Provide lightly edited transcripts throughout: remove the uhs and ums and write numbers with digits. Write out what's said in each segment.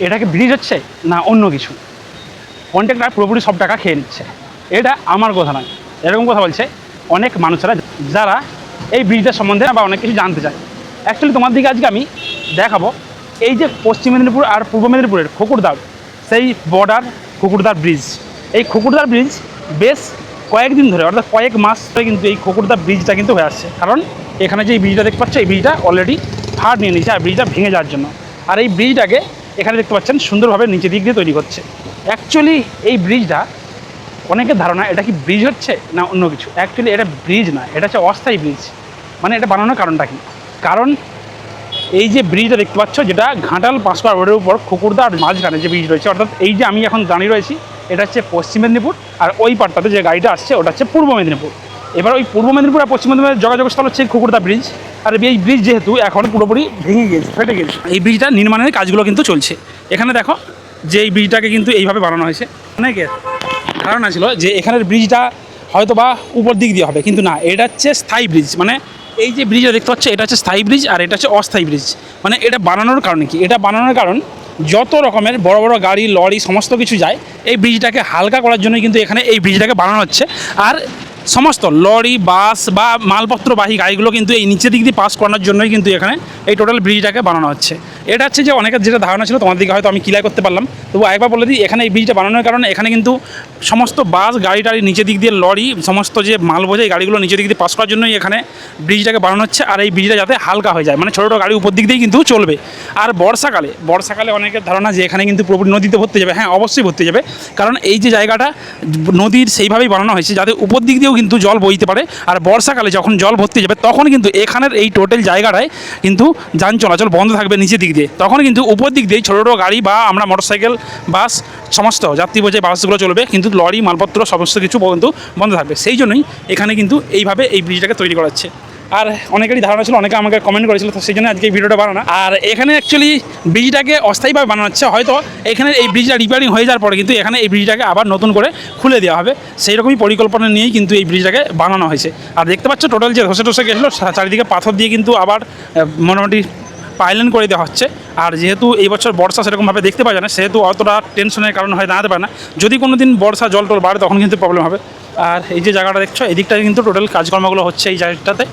এটা কি ব্রিজ হচ্ছে না অন্য কিছু? কন্ট্রাক্টর পুরোপুরি সব টাকা খেয়ে নিচ্ছে। এটা আমার কথা নয়, এরকম কথা বলছে অনেক মানুষেরা যারা এই ব্রিজটার সম্বন্ধে বা অনেক কিছু জানতে চায়। অ্যাকচুয়ালি তোমার দিকে আজকে আমি দেখাবো এই যে পশ্চিম মেদিনীপুর আর পূর্ব মেদিনীপুরের খকুরদার সেই বর্ডার খকুরদার ব্রিজ। এই খকুরদার ব্রিজ বেশ কয়েকদিন ধরে অর্থাৎ কয়েক মাস ধরে কিন্তু এই খকুরদার ব্রিজটা কিন্তু হয়ে আসছে। কারণ এখানে যে এই ব্রিজটা দেখতে পাচ্ছ এই ব্রিজটা অলরেডি ফাড় নিয়ে নিয়েছে আর ব্রিজটা ভেঙে যাওয়ার জন্য। আর এই ব্রিজটাকে এখানে দেখতে পাচ্ছেন সুন্দরভাবে নিচে দিক দিয়ে তৈরি করছে। অ্যাকচুয়ালি এই ব্রিজটা অনেকের ধারণা এটা কি ব্রিজ হচ্ছে না অন্য কিছু। অ্যাকচুয়ালি এটা ব্রিজ না, এটা হচ্ছে অস্থায়ী ব্রিজ। মানে এটা বানানোর কারণটা কি? কারণ এই যে ব্রিজটা দেখতে পাচ্ছ যেটা ঘাটাল পাঁশকুড়া রোডের উপর খকুরদা আর মাঝখানে যে ব্রিজ রয়েছে, অর্থাৎ এই যে আমি এখন দাঁড়িয়ে রয়েছি এটা হচ্ছে পশ্চিম মেদিনীপুর, আর ওই পাটটাতে যে গাড়িটা আসছে ওটা হচ্ছে পূর্ব মেদিনীপুর। এবার ওই পূর্ব মেদিনীপুর আর পশ্চিম মেদিনীপুরের যোগাযোগস্থল হচ্ছে খকুরদা ব্রিজ। আর এই ব্রিজ যেহেতু এখন পুরোপুরি ভেঙে গিয়েছে, ফেটে গেছে, এই ব্রিজটা নির্মাণের কাজগুলো কিন্তু চলছে। এখানে দেখো যে এই ব্রিজটাকে কিন্তু এইভাবে বানানো হয়েছে। অনেকের ধারণা ছিল যে এখানের ব্রিজটা হয়তো বা উপর দিক দিয়ে হবে, কিন্তু না, এটা হচ্ছে স্থায়ী ব্রিজ। মানে এই যে ব্রিজটা দেখতে পাচ্ছ এটা হচ্ছে স্থায়ী ব্রিজ আর এটা হচ্ছে অস্থায়ী ব্রিজ। মানে এটা বানানোর কারণে কি? এটা বানানোর কারণ যত রকমের বড় বড় গাড়ি লরি সমস্ত কিছু যায় এই ব্রিজটাকে হালকা করার জন্যই কিন্তু এখানে এই ব্রিজটাকে বানানো হচ্ছে। আর সমস্ত লরি বাস বা মালপত্রবাহী গাড়িগুলো কিন্তু এই নিচের দিক দিয়ে পাস করানোর জন্যই কিন্তু এখানে এই টোটাল ব্রিজটাকে বানানো হচ্ছে। এটা হচ্ছে যে অনেকের যেটা ধারণা ছিল তোমার দিকে হয়তো আমি ক্লিয়ার করতে পারলাম, তবু একবার বলে দিই এখানে এই ব্রিজটা বানানোর কারণে এখানে কিন্তু সমস্ত বাস গাড়ি টাড়ি নিচের দিক দিয়ে লরি সমস্ত যে মাল বোঝাই গাড়িগুলো নিচের দিক দিয়ে পাস করার জন্যই এখানে ব্রিজটাকে বানানো হচ্ছে। আর এই ব্রিজটা যাতে হালকা হয়ে যায়, মানে ছোটো ছোটো গাড়ি উপর দিক দিয়েই কিন্তু চলবে। আর বর্ষাকালে অনেকের ধারণা যে এখানে কিন্তু পুরোপুরি নদীতে ভর্তি যাবে। হ্যাঁ, অবশ্যই ভর্তি যাবে, কারণ এই যে জায়গাটা নদীর সেইভাবেই বানানো হয়েছে যাতে উপর দিক দিয়েও কিন্তু জল বইতে পারে। আর বর্ষাকালে যখন জল ভর্তি যাবে তখন কিন্তু এখানের এই টোটাল জায়গাটায় কিন্তু যান চলাচল বন্ধ থাকবে নিচের দিক দিয়ে। তখন কিন্তু উপর দিক দিয়ে ছোটো ছোটো গাড়ি বা আমরা মোটরসাইকেল বাস সমস্ত যাত্রী বোঝাই বাসগুলো চলবে, কিন্তু লরি মালপত্র সমস্ত কিছু কিন্তু বন্ধ থাকবে। সেই জন্যই এখানে কিন্তু এইভাবে এই ব্রিজটাকে তৈরি করা হচ্ছে। আর অনেকেরই ধারণা ছিল, অনেকে আমাকে কমেন্ট করেছিল, তো সেই জন্য আজকে এই ভিডিওটা বানানো। আর এখানে অ্যাকচুয়ালি ব্রিজটাকে অস্থায়ীভাবে বানানো হচ্ছে। হয়তো এখানে এই ব্রিজটা রিপেয়ারিং হয়ে যাওয়ার পরে কিন্তু এখানে এই ব্রিজটাকে আবার নতুন করে খুলে দেওয়া হবে, সেই রকমই পরিকল্পনা নিয়েই কিন্তু এই ব্রিজটাকে বানানো হয়েছে। আর দেখতে পাচ্ছ টোটাল যে ধসে টসে গেছিলো চারিদিকে পাথর দিয়ে কিন্তু আবার মোটামুটি পাইলেন করে দেওয়া হচ্ছে। আর যেহেতু এই বছর বর্ষা সেরকমভাবে দেখতে পাওয়া যায় না, সেহেতু অতটা টেনশনের কারণ হয়ে দাঁড়াতে পারে না। যদি কোনো দিন বর্ষা জল টল বাড়ে তখন কিন্তু প্রবলেম হবে। আর এই যে জায়গাটা দেখছো এই দিকটায় কিন্তু টোটাল কাজকর্মগুলো হচ্ছে এই জায়গাটাতে।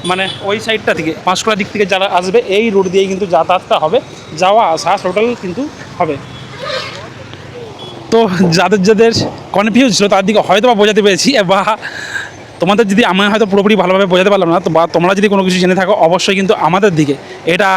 মানে ওই সাইডটা থেকে পাঁশকুড়ার দিক থেকে যারা আসবে এই রুট দিয়েই কিন্তু যাতায়াতটা হবে, যাওয়া আসা টোটাল কিন্তু হবে। তো যাদের যাদের কনফিউজ ছিল তার দিকে হয়তো বা বোঝাতে পেরেছি, বা তোমাদের যদি আমি হয়তো পুরোপুরি ভালোভাবে বোঝাতে পারলাম না, তো বা তোমরা যদি কোনো কিছু জেনে থাকো অবশ্যই কিন্তু আমাদের দিকে এটা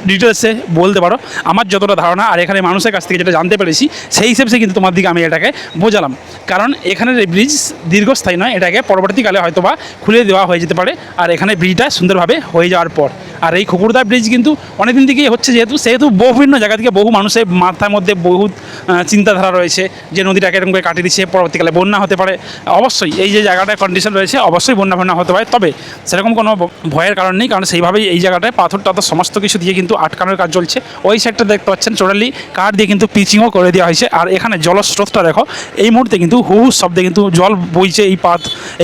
ডিটেলসে বলতে পারো। আমার যতটা ধারণা আর এখানে মানুষের কাছ থেকে যেটা জানতে পেরেছি সেই হিসেবে কিন্তু তোমার দিকে আমি এটাকে বোঝালাম। কারণ এখানের এই ব্রিজ দীর্ঘস্থায়ী নয়, এটাকে পরবর্তীকালে হয়তো বা খুলে দেওয়া হয়ে যেতে পারে। আর এখানে ব্রিজটা সুন্দরভাবে হয়ে যাওয়ার পর, আর এই খকুরদা ব্রিজ কিন্তু অনেকদিন থেকেই হচ্ছে, সেহেতু বিভিন্ন জায়গা থেকে বহু মানুষের মাথার মধ্যে বহু চিন্তাধারা রয়েছে যে নদীটাকে এরকম করে কাটিয়ে দিচ্ছে, পরবর্তীকালে বন্যা হতে পারে। অবশ্যই এই যে জায়গাটার কন্ডিশন রয়েছে অবশ্যই বন্যা হতে পারে, তবে সেরকম কোনো ভয়ের কারণ নেই, কারণ সেইভাবেই এই জায়গাটায় পাথর টাথর সমস্ত কিছু দিয়ে কিন্তু আটকানোর কাজ চলছে। ওই সাইডটা দেখতে পাচ্ছেন টোটালি কাঠ দিয়ে কিন্তু পিচিংও করে দেওয়া হয়েছে। আর এখানে জলস্রোতটা দেখো এই মুহূর্তে কিন্তু হুহু শব্দে কিন্তু জল বইছে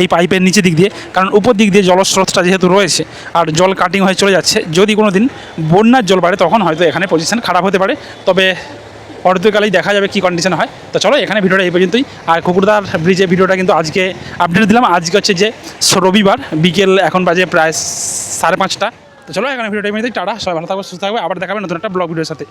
এই পাইপের নিচে দিক দিয়ে, কারণ উপর দিক দিয়ে জলস্রোতটা যেহেতু রয়েছে আর জল কাটিং হয়ে চলে যাচ্ছে। যদি কোনো দিন বন্যার জল বাড়ে তখন হয়তো এখানে পজিশন খারাপ হতে পারে, তবে পরবর্তীকালেই দেখা যাবে কী কন্ডিশন হয়। তো চলো এখানে ভিডিওটা এই পর্যন্তই। আর খকুরদার ব্রিজের ভিডিওটা কিন্তু আজকে আপডেট দিলাম। আজকে হচ্ছে যে রবিবার বিকেল, এখন বাজে প্রায় 5:30। তো চলো এখানে ভিডিওটা এই পর্যন্তই। টাটা, সবাই ভালো থাকবে, সুস্থ থাকবে, আবার দেখাবে নতুন একটা ব্লগ ভিডিওর সাথে।